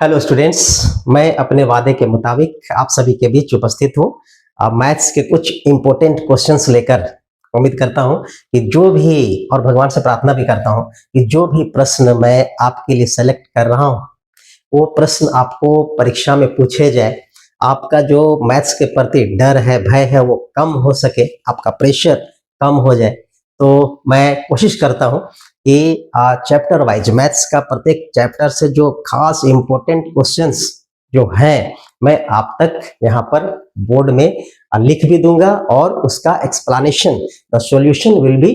Hello students, मैं अपने वादे के मुताबिक आप सभी के बीच उपस्थित हूँ। मैथ्स के कुछ इम्पोर्टेंट क्वेश्चंस लेकर उम्मीद करता हूँ कि जो भी, और भगवान से प्रार्थना भी करता हूँ कि जो भी प्रश्न मैं आपके लिए सेलेक्ट कर रहा हूँ वो प्रश्न आपको परीक्षा में पूछे जाए, आपका जो मैथ्स के प्रति डर है, भय है, वो कम हो सके, आपका प्रेशर कम हो जाए। तो मैं कोशिश करता हूँ कि चैप्टर वाइज मैथ्स का प्रत्येक चैप्टर से जो खास इंपॉर्टेंट क्वेश्चंस जो हैं मैं आप तक यहाँ पर बोर्ड में लिख भी दूंगा, और उसका explanation, the solution will be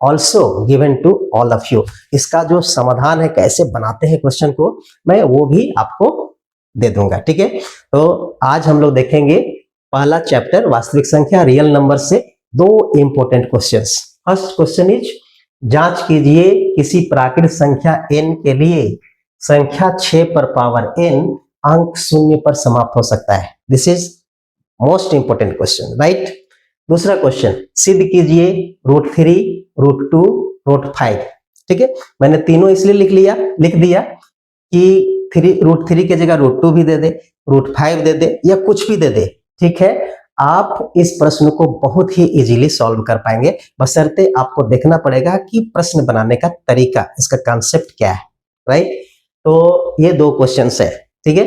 also given to all of you. इसका जो समाधान है, कैसे बनाते हैं क्वेश्चन को, मैं वो भी आपको दे दूंगा। ठीक है, तो आज हम लोग देखेंगे पहला चैप्टर वास्तविक संख्या, रियल नंबर से दो important questions. First question is, जांच कीजिए किसी प्राकृत संख्या n के लिए संख्या 6 पर पावर n अंक 0 पर समाप्त हो सकता है। This is most important question, right. दूसरा क्वेश्चन, सिद्ध कीजिए √3, √2, √5। ठीक है, मैंने तीनों इसलिए लिख दिया कि √3 की जगह √2 भी दे दे, √5 दे दे, या कुछ भी दे दे। ठीक है, आप इस प्रश्न को बहुत ही इजीली सॉल्व कर पाएंगे, बशर्ते आपको देखना पड़ेगा कि प्रश्न बनाने का तरीका, इसका कॉन्सेप्ट क्या है, राइट। तो ये दो क्वेश्चंस है, ठीक है।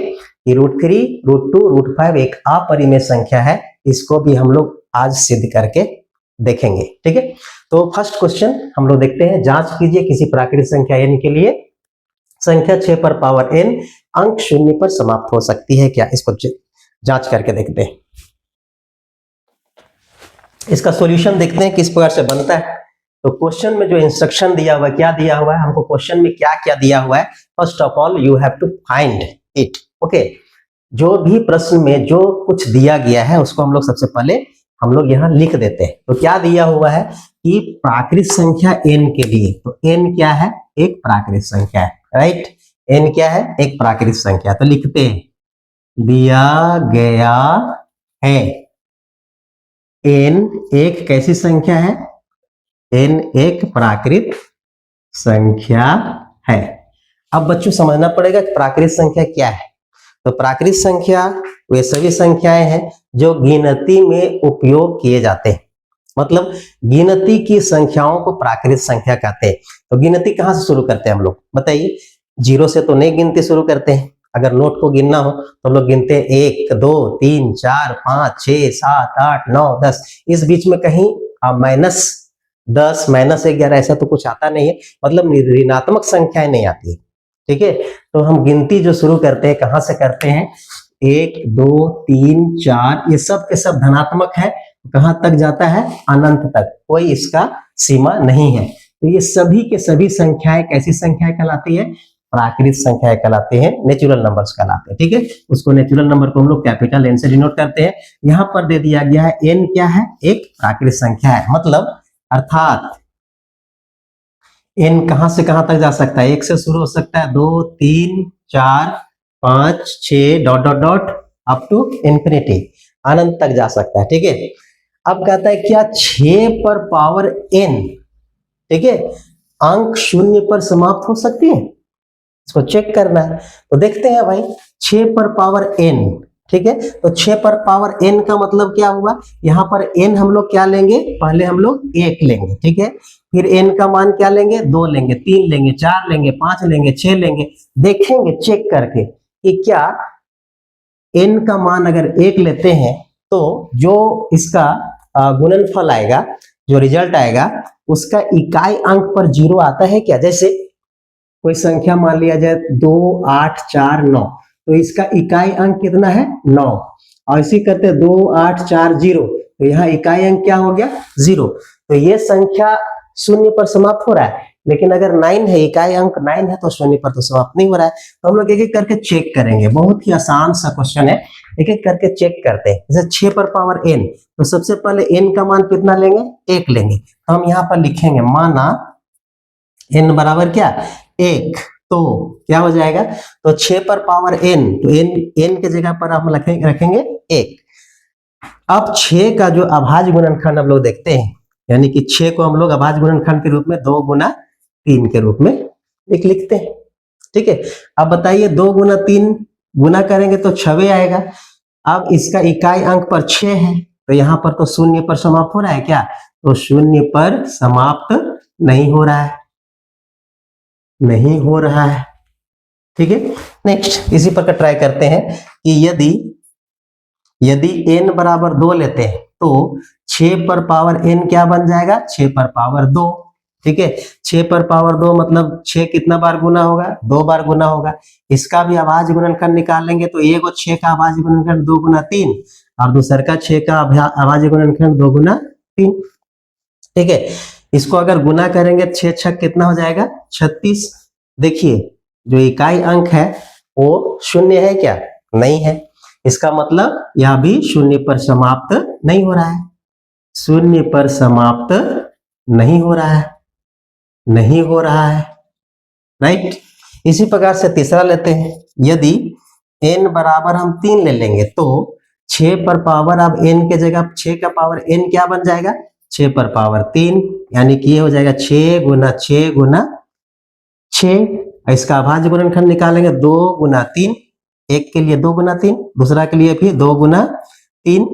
ये √3, √2, √5 एक अपरिमेय संख्या है, इसको भी हम लोग आज सिद्ध करके देखेंगे। ठीक है, तो फर्स्ट क्वेश्चन हम लोग देखते हैं, जांच कीजिए किसी प्राकृत संख्या n के लिए संख्या 6 पर पावर n अंक 0 पर समाप्त हो सकती है क्या, इसको जांच करके देखते हैं। इसका सॉल्यूशन देखते हैं किस प्रकार से बनता है। तो क्वेश्चन में जो इंस्ट्रक्शन दिया हुआ है, क्या दिया हुआ है हमको, क्वेश्चन में क्या क्या दिया हुआ है, first of all you have to find it. Okay, जो भी प्रश्न में जो कुछ दिया गया है उसको हम लोग सबसे पहले हम लोग यहाँ लिख देते हैं। तो क्या दिया हुआ है कि प्राकृत संख्या n के लिए, तो n क्या है, एक प्राकृत संख्या है, राइट। n क्या है, एक प्राकृत संख्या। तो लिखते हैं, दिया गया है n एक कैसी संख्या है, n एक प्राकृत संख्या है। अब बच्चों समझना पड़ेगा कि प्राकृत संख्या क्या है। तो प्राकृत संख्या वे सभी संख्याएं हैं जो गिनती में उपयोग किए जाते हैं, मतलब गिनती की संख्याओं को प्राकृत संख्या कहते हैं। तो गिनती कहाँ से शुरू करते हैं हम लोग, बताइए। 0 से तो नहीं गिनती शुरू करते हैं। अगर नोट को गिनना हो तो लोग गिनते हैं 1, 2, 3, 4, 5, 6, 7, 8, 9, 10। इस बीच में कहीं -10, -11 ऐसा तो कुछ आता नहीं है, मतलब ऋणात्मक संख्याएं नहीं आती। ठीक है, तो हम गिनती जो शुरू करते हैं कहाँ से करते हैं, 1, 2, 3, 4, ये सब के सब धनात्मक है। कहाँ तक जाता है, अनंत तक, कोई इसका सीमा नहीं है। तो ये सभी के सभी संख्याएं कैसी संख्याएं कहलाती है, प्राकृत संख्याएं कहलाते हैं, नेचुरल नंबर्स कहलाते हैं। ठीक है, उसको नेचुरल नंबर को हम लोग कैपिटल N से डिनोट करते हैं। यहाँ पर दे दिया गया है n क्या है, एक प्राकृत संख्या है, मतलब अर्थात n कहां से कहां तक जा सकता है, 1 से शुरू हो सकता है, 2, 3, 4, 5, 6 dot dot dot up to infinity, अनंत तक जा सकता है। ठीक है, अब कहता है क्या 6 पर पावर n, ठीक है, अंक 0 पर समाप्त हो सकती है, इसको चेक करना है। तो देखते हैं भाई, 6 पर पावर n, ठीक है, तो 6 पर पावर n का मतलब क्या हुआ, यहाँ पर n हम लोग क्या लेंगे, पहले हम लोग 1 लेंगे, ठीक है, फिर n का मान क्या लेंगे, 2 लेंगे, 3 लेंगे, 4 लेंगे, 5 लेंगे, 6 लेंगे। देखेंगे चेक करके कि क्या n का मान अगर 1 लेते हैं तो जो इसका गुणनफल आएगा, जो रिजल्ट आएगा, उसका इकाई अंक पर 0 आता है क्या। जैसे कोई संख्या मान लिया जाए 2, 8, 4, 9, तो इसका इकाई अंक कितना है, 9, और इसी करते 2, 8, 4, 0, तो यहाँ इकाई अंक क्या हो गया, 0। तो ये संख्या 0 पर समाप्त हो रहा है, लेकिन अगर 9 है, इकाई अंक 9 है, तो 0 पर तो समाप्त नहीं हो रहा है। तो हम लोग एक एक करके चेक करेंगे, बहुत ही आसान सा क्वेश्चन है, एक एक करके चेक करते हैं। जैसे 6 पर पावर n, तो सबसे पहले n का मान कितना लेंगे, 1 लेंगे। तो हम यहाँ पर लिखेंगे, माना n बराबर क्या, 1, तो क्या हो जाएगा, तो 6 पर पावर n, तो n के जगह पर हम रखेंगे 1। अब 6 का जो अभाज्य गुणनखंड हम लोग देखते हैं, यानी कि 6 को हम लोग अभाज्य गुणनखंड के रूप में 2 गुना 3 के रूप में लिखते हैं। ठीक है। अब बताइए 2 गुना 3 गुना करेंगे तो 6 आएगा। अब इसका इकाई अंक पर 6 है, तो यहाँ पर तो शून्य पर समाप्त हो रहा है क्या? तो शून्य पर समाप्त नहीं हो रहा है, नहीं हो रहा है। ठीक है। नेक्स्ट इसी प्रकार ट्राई करते हैं कि यदि n बराबर 2 लेते हैं तो 6 पर पावर n क्या बन जाएगा? 6 पर पावर 2। ठीक है। 6 पर पावर 2 मतलब 6 कितना बार गुना होगा? 2 बार गुना होगा। इसका भी अभाज्य गुणनखंड निकालेंगे तो एक और 6 का अभाज्य गुणनखंड 2 गुना 3 और दूसर का 6 का अभाज्य गुणनखंड 2 गुना 3। ठीक है। इसको अगर गुना करेंगे 6 छक कितना हो जाएगा? 36। देखिए जो इकाई अंक है वो शून्य है क्या? नहीं है। इसका मतलब यह भी शून्य पर समाप्त नहीं हो रहा है, शून्य पर समाप्त नहीं हो रहा है, नहीं हो रहा है। राइट। इसी प्रकार से तीसरा लेते हैं। यदि n बराबर हम 3 ले लेंगे तो 6 पर पावर, अब n के जगह 6 का पावर n क्या बन जाएगा? 6 पर पावर 3, यानी कि ये हो जाएगा 6 गुना 6 गुना 6। इसका अभाज्य गुणनखंड निकालेंगे 2 गुना 3, एक के लिए 2 गुना 3, दूसरा के लिए भी 2 गुना 3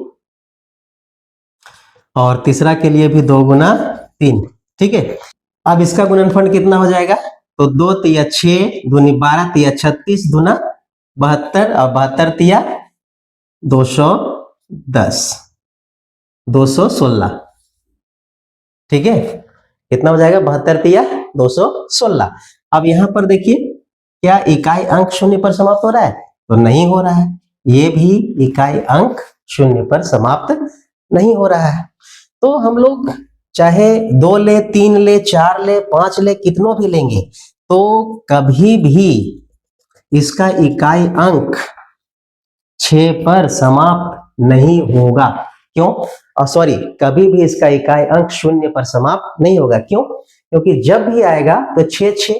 और तीसरा के लिए भी 2 गुना 3। ठीक है। अब इसका गुणनफल कितना हो जाएगा? तो 2 तिया 6 दूनी 12 तिया 36 दूना 72 और 72 तिया 210 216। ठीक है। कितना हो जाएगा? 72 तिया 216। अब यहां पर देखिए क्या इकाई अंक शून्य पर समाप्त हो रहा है? तो नहीं हो रहा है। ये भी इकाई अंक शून्य पर समाप्त नहीं हो रहा है। तो हम लोग चाहे 2 ले, 3 ले, 4 ले, 5 ले, कितनों भी लेंगे तो कभी भी इसका इकाई अंक 6 पर समाप्त नहीं होगा। क्यों? सॉरी, कभी भी इसका इकाई अंक शून्य पर समाप्त नहीं होगा। क्यों? क्योंकि जब भी आएगा तो 6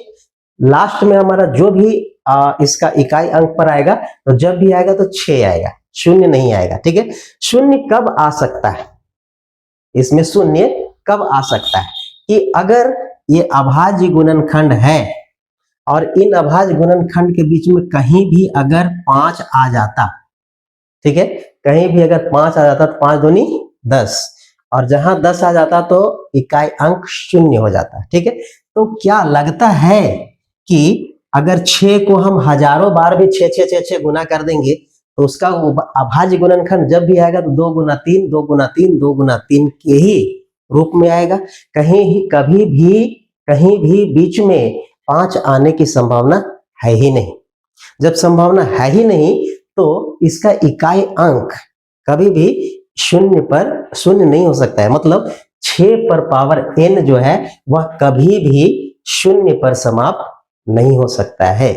लास्ट में हमारा जो भी इसका इकाई अंक पर आएगा, तो जब भी आएगा तो 6 आएगा, शून्य नहीं आएगा। ठीक है। शून्य कब आ सकता है? इसमें शून्य कब आ सकता है कि अगर ये अभाज्य गुणनखंड है और इन अभाज्य गुणनखंड के बीच में कहीं भी अगर 5 आ जाता, ठीक है, कहीं भी अगर 5 आ जाता तो 5 दूनी 10 और जहां 10 आ जाता तो इकाई अंक शून्य हो जाता। ठीक है। तो क्या लगता है कि अगर 6 को हम हजारों बार भी 6 गुना कर देंगे तो उसका अभाज्य गुणनखंड जब भी आएगा तो 2 गुना 3 2 गुना 3 2 गुना 3 के ही रूप में आएगा। कहीं भी बीच में 5 आने की संभावना है ही नहीं। जब संभावना है ही नहीं तो इसका इकाई अंक कभी भी शून्य नहीं हो सकता है। मतलब 6 पर पावर n जो है वह कभी भी शून्य पर समाप्त नहीं हो सकता है।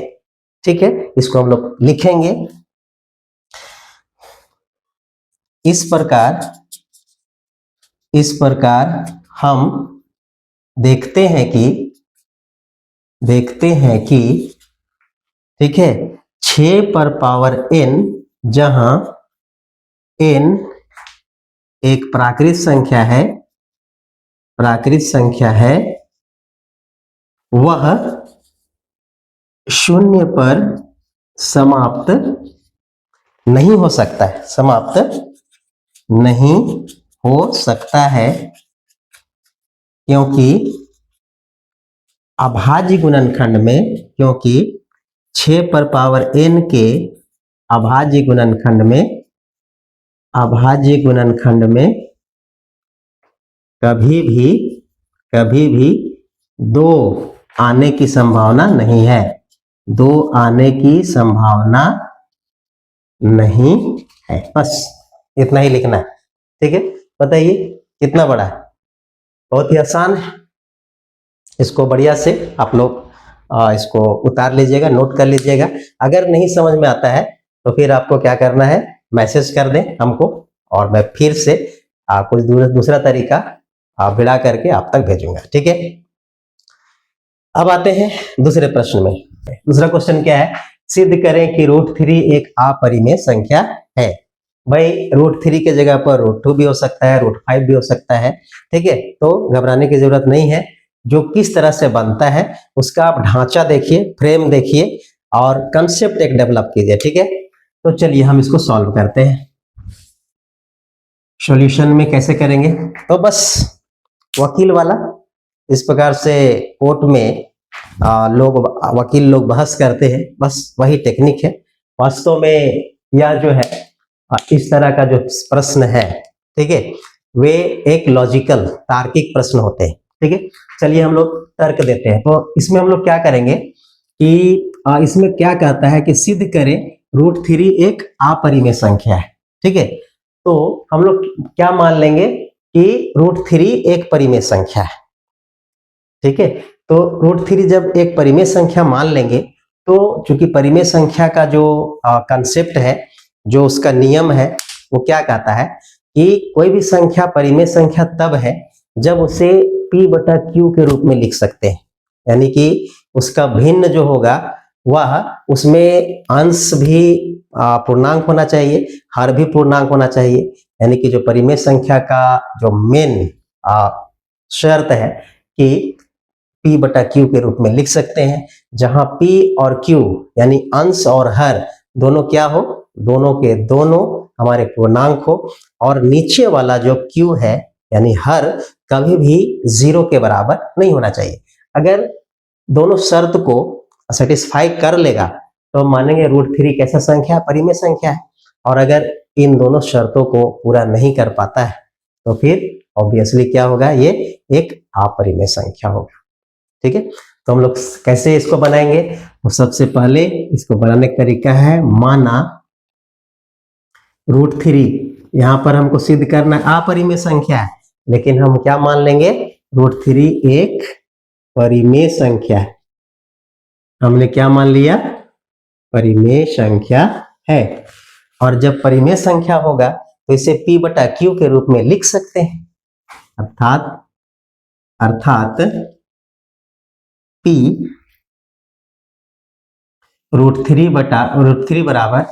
ठीक है। इसको हम लोग लिखेंगे इस प्रकार हम देखते हैं कि ठीक है 6 पर पावर n, जहां n एक प्राकृत संख्या है, वह शून्य पर समाप्त नहीं हो सकता है, समाप्त नहीं हो सकता है, क्योंकि अभाज्य गुणनखंड में, क्योंकि 6 पर पावर n के अभाज्य गुणनखंड में कभी भी 2 आने की संभावना नहीं है, 2 आने की संभावना नहीं है। बस इतना ही लिखना है। ठीक है। बताइए कितना बड़ा है? बहुत ही आसान है। इसको बढ़िया से आप लोग इसको उतार लीजिएगा, नोट कर लीजिएगा। अगर नहीं समझ में आता है तो फिर आपको क्या करना है, मैसेज कर दें हमको और मैं फिर से कुछ दूसरा तरीका भिड़ा करके आप तक भेजूंगा। ठीक है। अब आते हैं दूसरे प्रश्न में। दूसरा क्वेश्चन क्या है? सिद्ध करें कि √3 एक अपरिमेय संख्या है। भाई √3 के जगह पर √2 भी हो सकता है, √5 भी हो सकता है। ठीक है। तो घबराने की जरूरत नहीं है। जो किस तरह से बनता है उसका आप ढांचा देखिए, फ्रेम देखिए और कंसेप्ट एक डेवलप कीजिए, ठीक है। तो चलिए हम इसको सॉल्व करते हैं। सॉल्यूशन में कैसे करेंगे, तो बस वकील वाला इस प्रकार से कोर्ट में वकील लोग बहस करते हैं, बस वही टेक्निक है। वास्तव में यह जो है इस तरह का जो प्रश्न है, ठीक है, वे एक लॉजिकल तार्किक प्रश्न होते हैं, ठीक है। चलिए हम लोग तर्क देते हैं। तो इसमें हम लोग क्या करेंगे कि इसमें क्या कहता है कि सिद्ध करें √3 एक अपरिमेय संख्या है, ठीक है। तो हम लोग क्या मान लेंगे कि √3 एक परिमेय संख्या है, ठीक है। तो √3 जब एक परिमेय संख्या मान लेंगे तो चूंकि परिमेय संख्या का जो कंसेप्ट है, जो उसका नियम है, वो क्या कहता है कि कोई भी संख्या परिमेय संख्या तब है जब उसे p/q के रूप में लिख सकते हैं, यानी कि उसका भिन्न जो होगा वह उसमें अंश भी पूर्णांक होना चाहिए, हर भी पूर्णांक होना चाहिए। यानी कि जो परिमेय संख्या का जो मेन शर्त है कि p/q के रूप में लिख सकते हैं, जहां p और q यानी अंश और हर दोनों क्या हो, दोनों के दोनों हमारे पूर्णांक हो, और नीचे वाला जो q है यानी हर कभी भी 0 के बराबर नहीं होना चाहिए। अगर दोनों शर्त को सेटिस्फाई कर लेगा तो हम मानेंगे √3 कैसा संख्या, परिमेय संख्या है। और अगर इन दोनों शर्तों को पूरा नहीं कर पाता है तो फिर ऑब्वियसली क्या होगा, ये एक अपरिमेय संख्या होगा, ठीक है। तो हम लोग कैसे इसको बनाएंगे, तो सबसे पहले इसको बनाने का तरीका है, माना √3 यहां पर हमको सिद्ध करना अपरिमेय संख्या है, लेकिन हम क्या मान लेंगे, √3 एक परिमेय संख्या है। हमने क्या मान लिया, परिमेय संख्या है। और जब परिमेय संख्या होगा तो इसे p/q के रूप में लिख सकते हैं, अर्थात p √3 बराबर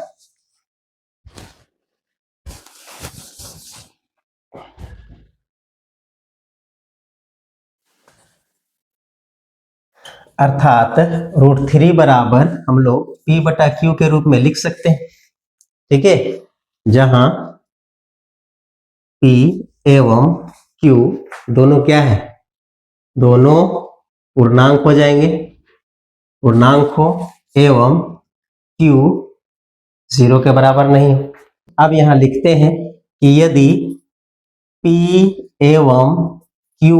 √3 बराबर हम लोग p/q के रूप में लिख सकते हैं, ठीक है, जहां p एवं q दोनों क्या है, दोनों पूर्णांक हो जाएंगे, पूर्णांक हो, एवं q 0 के बराबर नहीं हो। अब यहां लिखते हैं कि यदि p एवं q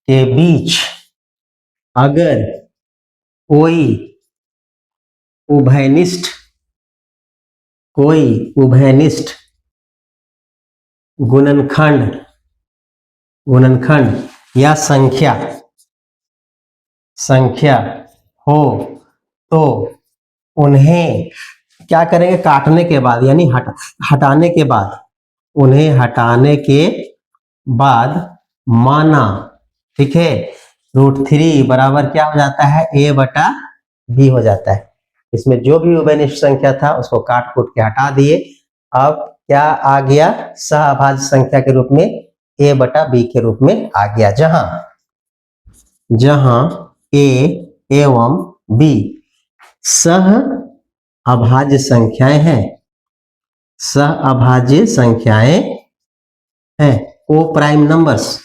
के बीच अगर कोई उभयनिष्ठ गुणनखंड या संख्या हो तो उन्हें क्या करेंगे, काटने के बाद यानी हटाने के बाद, उन्हें हटाने के बाद माना, ठीक है, √3 बराबर क्या हो जाता है, a/b हो जाता है। इसमें जो भी उभयनिष्ठ संख्या था उसको काट कूट के हटा दिए। अब क्या आ गया, सहअभाज्य संख्या के रूप में a/b के रूप में आ गया, जहां a एवं b सहअभाज्य संख्याएं हैं, को-प्राइम नंबर्स।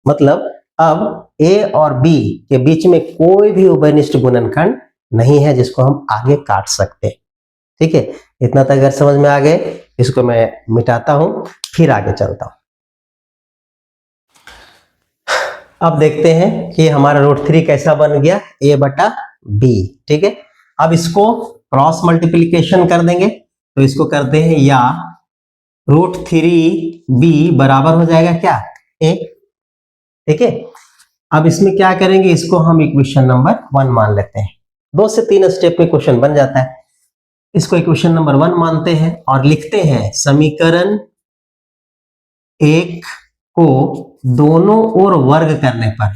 मतलब अब a और b के बीच में कोई भी उभयनिष्ठ गुणनखंड नहीं है जिसको हम आगे काट सकते, ठीक है। इतना तक अगर समझ में आ गए, इसको मैं मिटाता हूं, फिर आगे चलता हूं। अब देखते हैं कि हमारा √3 कैसा बन गया, a/b, ठीक है। अब इसको क्रॉस मल्टीप्लिकेशन कर देंगे, तो इसको करते हैं, या √3b बराबर हो जाएगा क्या, a, ठीक है। अब इसमें क्या करेंगे, इसको हम इक्वेशन नंबर 1 मान लेते हैं। 2 से 3 स्टेप में क्वेश्चन बन जाता है। इसको इक्वेशन नंबर 1 मानते हैं और लिखते हैं, समीकरण 1 को दोनों ओर वर्ग करने पर,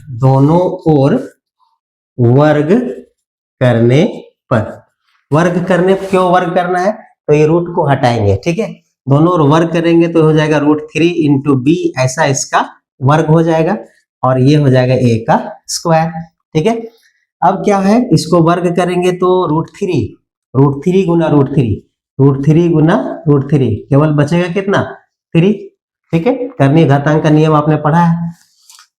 क्यों वर्ग करना है, तो ये रूट को हटाएंगे, ठीक है। दोनों ओर वर्ग करेंगे तो हो जाएगा √3 × b, ऐसा इसका वर्ग हो जाएगा। और ये हो जाएगा a का स्क्वायर। ठीक है, अब क्या है, इसको वर्ग करेंगे तो √3 गुना √3 गुना √3, केवल बचेगा कितना 3। ठीक है, करणीय घातांक का नियम आपने पढ़ा है,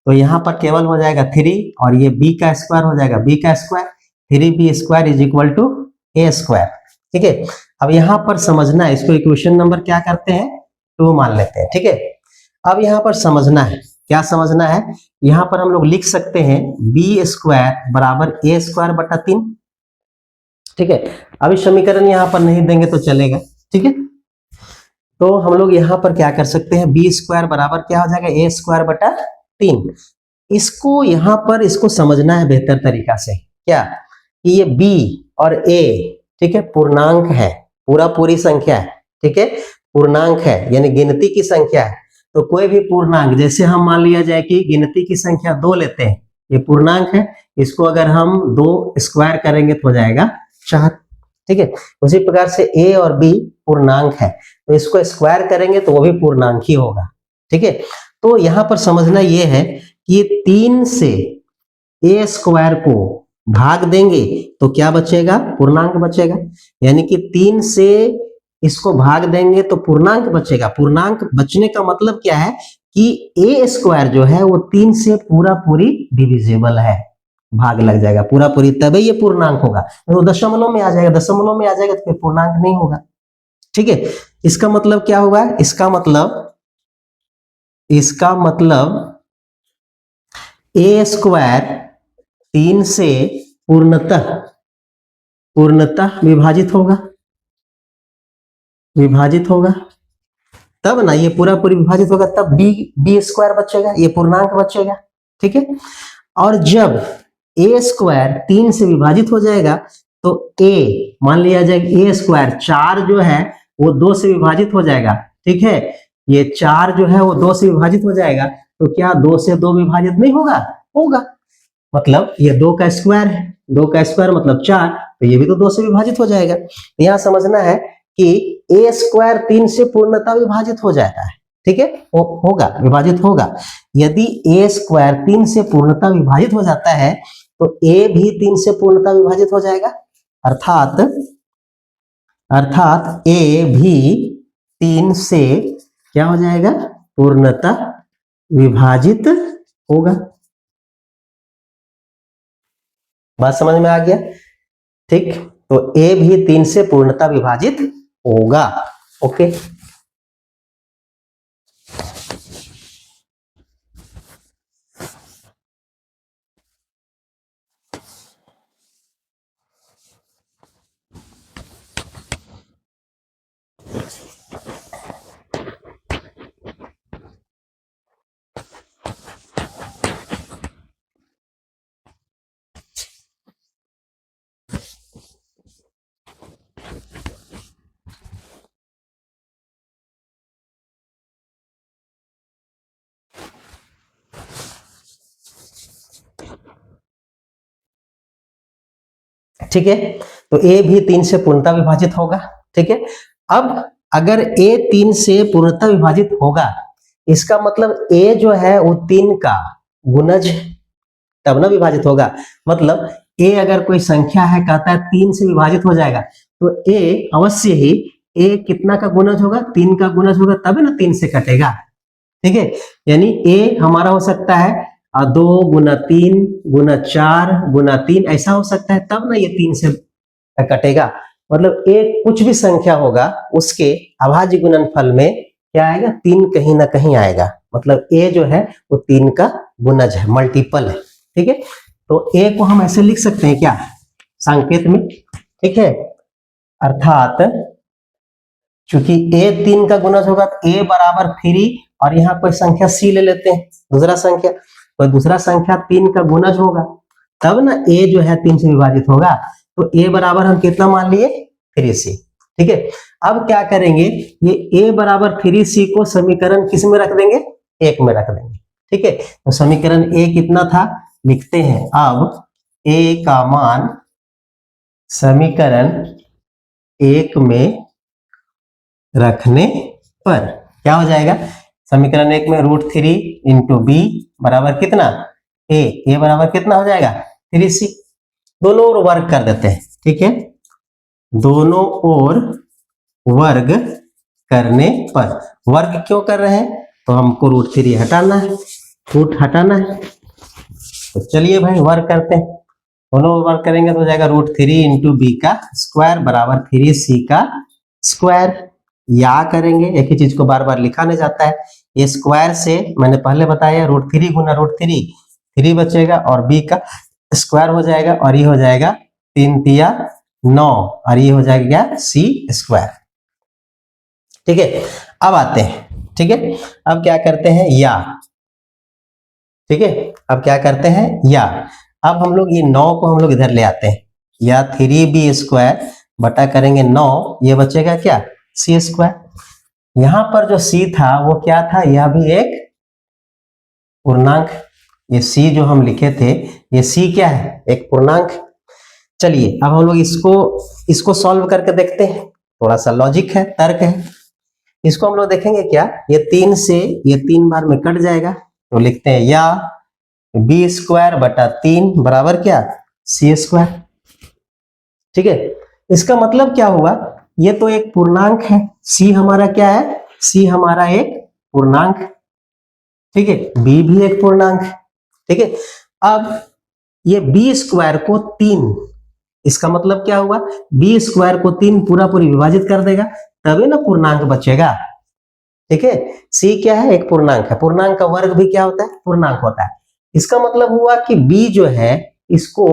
तो यहाँ पर केवल हो जाएगा 3 और ये b का स्क्वायर हो जाएगा b का square, 3b² is equal to a²। ठीक है, अब यहाँ पर समझना है, इसको इक्वेशन नंबर क्या करते हैं 2 मान लेते हैं। ठीक है, अब यहाँ पर समझना है, क्या समझना है, यहाँ पर हम लोग लिख सकते हैं b² बराबर a² बटा 3। ठीक है, अभी समीकरण यहाँ पर नहीं देंगे तो चलेगा। ठीक है, तो हम लोग यहाँ पर क्या कर सकते हैं, b² बराबर क्या हो जाएगा a² बटा 3। इसको यहाँ पर इसको समझना है बेहतर तरीका से, क्या कि ये b और a, ठीक है, पूर्णांक है, पूरी संख्या है। ठीक है, पूर्णांक है यानी गिनती की संख्या है, तो कोई भी पूर्णांक, जैसे हम मान लिया जाए कि गिनती की संख्या 2 लेते हैं, ये पूर्णांक है, इसको अगर हम 2 स्क्वायर करेंगे तो हो जाएगा 4। ठीक है, उसी प्रकार से a और b पूर्णांक है, तो इसको स्क्वायर करेंगे तो वो भी पूर्णांक ही होगा। ठीक है, तो यहाँ पर समझना ये है कि 3 से a² को भाग देंगे तो क्या बचेगा, पूर्णांक बचेगा, यानी कि 3 से इसको भाग देंगे तो पूर्णांक बचेगा। पूर्णांक बचने का मतलब क्या है कि a² जो है वो 3 से पूरी डिविजिबल है, भाग लग जाएगा पूरी, तभी ये पूर्णांक होगा। तो दशमलव में आ जाएगा, तो फिर पूर्णांक नहीं होगा। ठीक है, इसका मतलब क्या होगा, इसका मतलब a² 3 से पूर्णतः विभाजित होगा, तब ना ये पूरी विभाजित होगा, तब b² बचेगा, ये पूर्णांक बचेगा। ठीक है, और जब a² 3 से विभाजित हो जाएगा तो a मान लिया जाए a² 4 जो है वो 2 से विभाजित हो जाएगा। ठीक है, ये 4 जो है वो 2 से विभाजित हो जाएगा, तो क्या 2 से 2 विभाजित नहीं होगा, मतलब ये 2 का स्क्वायर है, 2 का स्क्वायर मतलब 4, तो ये भी तो 2 से विभाजित हो जाएगा। यहाँ समझना है कि a² 3 से पूर्णतः विभाजित हो जाता है। ठीक है, विभाजित होगा। यदि a² 3 से पूर्णतः विभाजित हो जाता है तो a भी 3 से पूर्णतः विभाजित हो जाएगा, अर्थात a भी 3 से क्या हो जाएगा, पूर्णतः विभाजित होगा। बात समझ में आ गया। ठीक, तो a भी 3 से पूर्णतः विभाजित होगा। ओके, ठीक है, तो a भी 3 से पूर्णतः विभाजित होगा। ठीक है, अब अगर a 3 से पूर्णतः विभाजित होगा, इसका मतलब a जो है वो 3 का गुणज तब ना विभाजित होगा। मतलब a अगर कोई संख्या है, कहता है 3 से विभाजित हो जाएगा, तो a अवश्य ही a कितना का गुणज होगा, 3 का गुणज होगा, तभी ना 3 से कटेगा। ठीक है, यानी a हमारा हो सकता है 2 गुना 3 गुना 4 गुना 3, ऐसा हो सकता है, तब ना ये 3 से कटेगा। मतलब a कुछ भी संख्या होगा उसके अभाज्य गुणनफल में क्या आएगा, 3 कहीं ना कहीं आएगा। मतलब a जो है वो 3 का गुणज है, मल्टीपल है। ठीक है, तो a को हम ऐसे लिख सकते हैं क्या, संकेत में। ठीक है, अर्थात चूंकि a 3 का गुणज होगा तो a बराबर 3, और यहाँ कोई संख्या c ले लेते हैं, दूसरा संख्या 3 का गुणज होगा, तब ना a जो है 3 से विभाजित होगा। तो a बराबर हम कितना मान लिए, 3c। ठीक है, अब क्या करेंगे, ये a बराबर 3c को समीकरण किस में रख देंगे, 1 में रख देंगे। ठीक है, तो समीकरण a कितना था, लिखते हैं। अब a का मान समीकरण 1 में रखने पर क्या हो जाएगा, समीकरण 1 में √3 इंटू बी बराबर कितना, ए बराबर कितना हो जाएगा 3c। दोनों ओर वर्ग कर देते हैं, ठीक है। दोनों ओर वर्ग करने पर, वर्ग क्यों कर रहे हैं, तो हमको √3 हटाना है, रूट हटाना है। तो चलिए भाई वर्ग करते हैं, दोनों ओर वर्ग करेंगे तो हो जाएगा √3 इंटू बी का स्क्वायर बराबर 3c का स्क्वायर। या करेंगे, एक ही चीज को बार बार लिखा नहीं जाता है। ये स्क्वायर से मैंने पहले बताया √3 गुना √3, 3 बचेगा और b का स्क्वायर हो जाएगा और ये हो जाएगा 3 तिया 9 और ये हो जाएगा क्या c स्क्वायर। ठीक है, अब आते हैं, ठीक है, अब क्या करते हैं या, ठीक है, अब क्या करते हैं या, अब हम लोग ये 9 को हम लोग इधर ले आते हैं, या 3b स्क्वायर बटा करेंगे 9, ये बचेगा क्या c स्क्वायर। यहां पर जो c था वो क्या था, यह भी एक पूर्णांक, ये c जो हम लिखे थे ये c क्या है, एक पूर्णांक। चलिए अब हम लोग इसको सॉल्व करके देखते हैं, थोड़ा सा लॉजिक है, तर्क है। इसको हम लोग देखेंगे क्या, ये 3 से ये 3 बार में कट जाएगा, तो लिखते हैं या b स्क्वायर बटा 3 बराबर क्या c स्क्वायर। ठीक है, इसका मतलब क्या हुआ, ये तो एक पूर्णांक है, c हमारा क्या है, c हमारा एक पूर्णांक, ठीक है, b भी एक पूर्णांक, ठीक है। अब ये b स्क्वायर को 3, इसका मतलब क्या हुआ, b स्क्वायर को 3 पूरा पूरी विभाजित कर देगा तभी ना पूर्णांक बचेगा, ठीक है। c क्या है, एक पूर्णांक है, पूर्णांक का वर्ग भी क्या होता है, पूर्णांक होता है। इसका मतलब हुआ कि b जो है इसको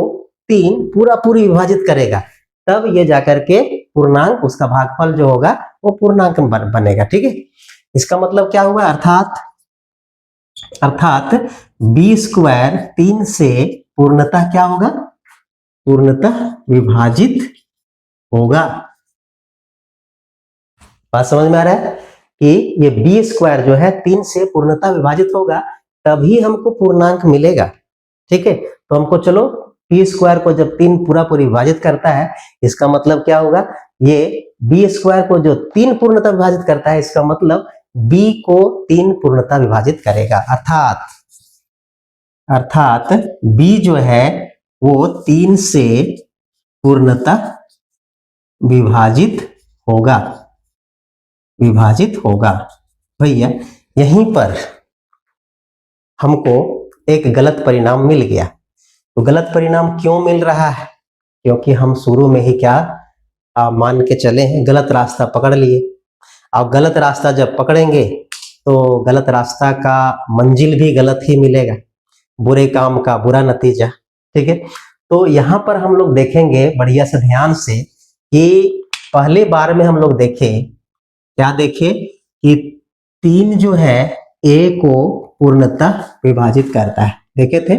3 पूरा पूरी विभाजित करेगा तब ये जाकर के पूर्णांक, उसका भागफल जो होगा वो पूर्णांक बनेगा, ठीक है। इसका मतलब क्या हुआ, अर्थात b स्क्वायर 3 से पूर्णतः क्या होगा, पूर्णतः विभाजित होगा। बात समझ में आ रहा है कि ये b स्क्वायर जो है 3 से पूर्णतः विभाजित होगा तभी हमको पूर्णांक मिलेगा, ठीक है। तो हमको चलो b स्क्वायर को जब 3 पूरा पूरी विभाजित करता है, इसका मतलब क्या होगा, ये b स्क्वायर को जो 3 पूर्णतः विभाजित करता है, इसका मतलब b को 3 पूर्णतः विभाजित करेगा, अर्थात b जो है वो 3 से पूर्णतः विभाजित होगा। भैया यहीं पर हमको एक गलत परिणाम मिल गया। तो गलत परिणाम क्यों मिल रहा है, क्योंकि हम शुरू में ही क्या मान के चले हैं, गलत रास्ता पकड़ लिए। अब गलत रास्ता जब पकड़ेंगे तो गलत रास्ता का मंजिल भी गलत ही मिलेगा, बुरे काम का बुरा नतीजा, ठीक है। तो यहाँ पर हम लोग देखेंगे बढ़िया से ध्यान से कि पहले बार में हम लोग देखें, क्या देखें कि 3 जो है a को पूर्णतः विभाजित करता है, देखे थे,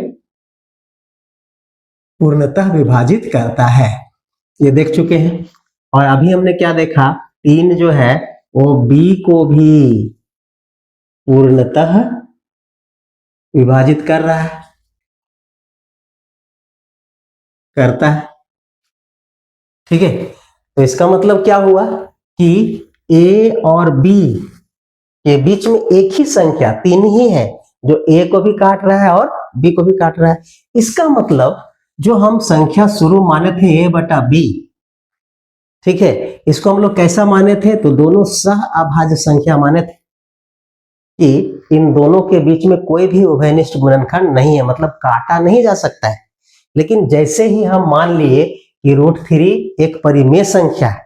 पूर्णतः विभाजित करता है, ये देख चुके हैं। और अभी हमने क्या देखा, 3 जो है वो b को भी पूर्णतः विभाजित करता है, ठीक है। तो इसका मतलब क्या हुआ कि a और b के बीच में एक ही संख्या 3 ही है, जो a को भी काट रहा है और b को भी काट रहा है। इसका मतलब जो हम संख्या शुरू माने थे a बटा b, ठीक है, इसको हम लोग कैसा माने थे, तो दोनों सह अभाज्य संख्या माने थे कि इन दोनों के बीच में कोई भी उभयनिष्ठ गुणनखंड नहीं है, मतलब काटा नहीं जा सकता है। लेकिन जैसे ही हम मान लिए कि √3 एक परिमेय संख्या है,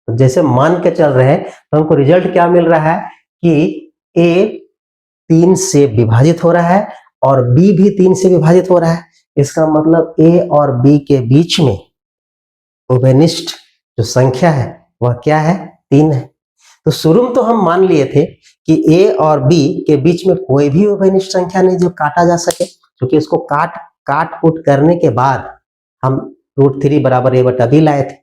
तो जैसे मान के चल रहे हैं तो हमको रिजल्ट क्या मिल रहा है कि a 3 से विभाजित हो रहा है और b भी 3 से विभाजित हो रहा है। इसका मतलब a और b के बीच में उभयनिष्ठ जो संख्या है वह क्या है, 3 है। तो शुरू में तो हम मान लिए थे कि a और b के बीच में कोई भी उभयनिष्ठ संख्या नहीं जो काटा जा सके, क्योंकि इसको काट कूट करने के बाद हम √3 बराबर a बटा b लाए थे।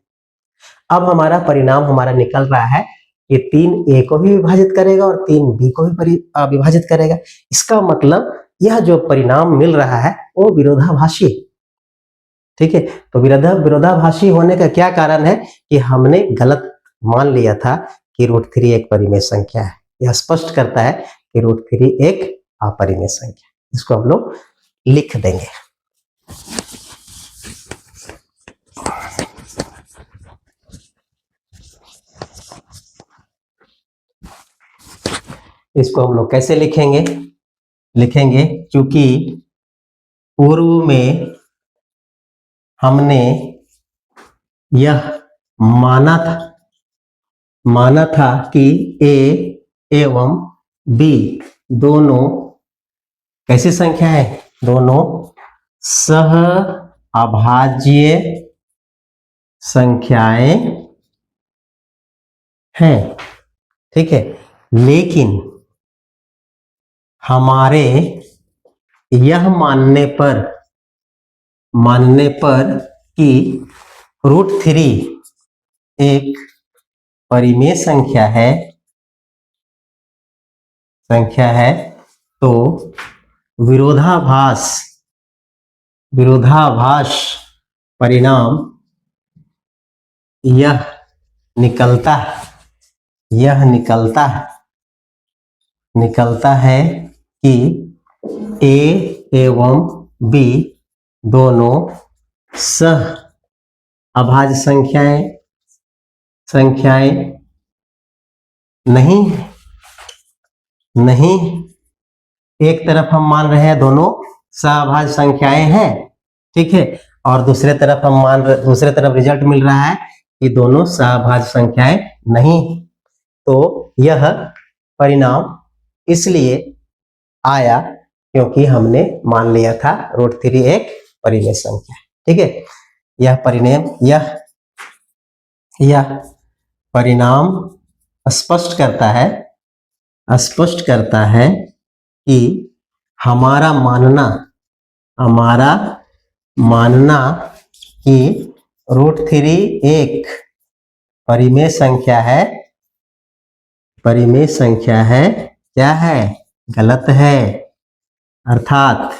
अब हमारा परिणाम हमारा निकल रहा है कि 3 a को भी विभाजित करेगा और 3 b को भी विभाजित करेगा। इसका मतलब यह जो परिणाम मिल रहा है वो विरोधाभासी है, ठीक है। तो विरोधाभासी होने का क्या कारण है कि हमने गलत मान लिया था कि √3 एक परिमेय संख्या है। यह स्पष्ट करता है कि √3 एक अपरिमेय संख्या। इसको हम लोग लिख देंगे। इसको हम लोग कैसे लिखेंगे? क्योंकि पूर्व में हमने यह माना था कि A एवं B दोनों कैसी संख्या है? दोनों सह अभाज्य संख्याएं हैं, ठीक है। लेकिन हमारे यह मानने पर कि √3 एक परिमेय संख्या है, तो विरोधाभास परिणाम यह निकलता है कि A एवं B दोनों सह अभाज्य संख्याएं नहीं। एक तरफ हम मान रहे हैं दोनों सहअभाज्य संख्याएं हैं, ठीक है, और दूसरे तरफ रिजल्ट मिल रहा है कि दोनों सहअभाज्य संख्याएं नहीं। तो यह परिणाम इसलिए आया क्योंकि हमने मान लिया था √3 एक परिमेय संख्या है, ठीक है। यह परिणाम स्पष्ट करता है कि हमारा मानना कि √3 एक परिमेय संख्या है क्या है? गलत है। अर्थात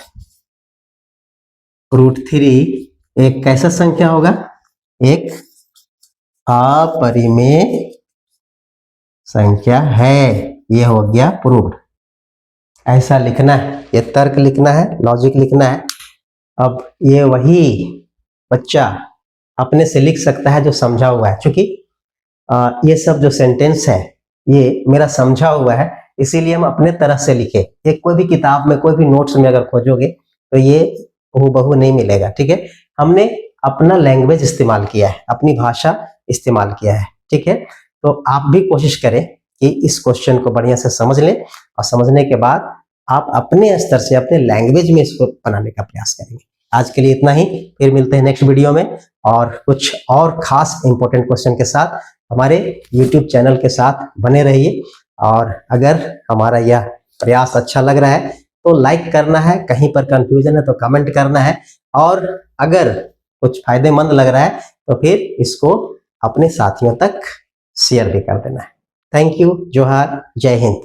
√3 एक कैसा संख्या होगा? एक अपरिमेय संख्या है। यह हो गया प्रूव्ड। ऐसा लिखना है, ये तर्क लिखना है, लॉजिक लिखना है। अब ये वही बच्चा अपने से लिख सकता है जो समझा हुआ है, क्योंकि ये सब जो सेंटेंस है ये मेरा समझा हुआ है, इसीलिए हम अपने तरह से लिखे। ये कोई भी किताब में, कोई भी नोट्स में अगर खोजोगे तो ये हूबहू नहीं मिलेगा, ठीक है। हमने अपना लैंग्वेज इस्तेमाल किया है, अपनी भाषा इस्तेमाल किया है, ठीक है। तो आप भी कोशिश करें कि इस क्वेश्चन को बढ़िया से समझ लें, और समझने के बाद आप अपने स्तर से, अपने लैंग्वेज में इसको बनाने का प्रयास करेंगे। आज के लिए इतना ही, फिर मिलते हैं नेक्स्ट वीडियो में और कुछ और खास इंपॉर्टेंट क्वेश्चन के साथ। हमारे YouTube चैनल के साथ बने रहिए, और अगर हमारा यह प्रयास अच्छा लग रहा है तो लाइक करना है, कहीं पर कंफ्यूजन है तो कमेंट करना है, और अगर कुछ फायदेमंद लग रहा है तो फिर इसको अपने साथियों तक शेयर भी कर देना है। Thank you. जोहार। जय हिंद।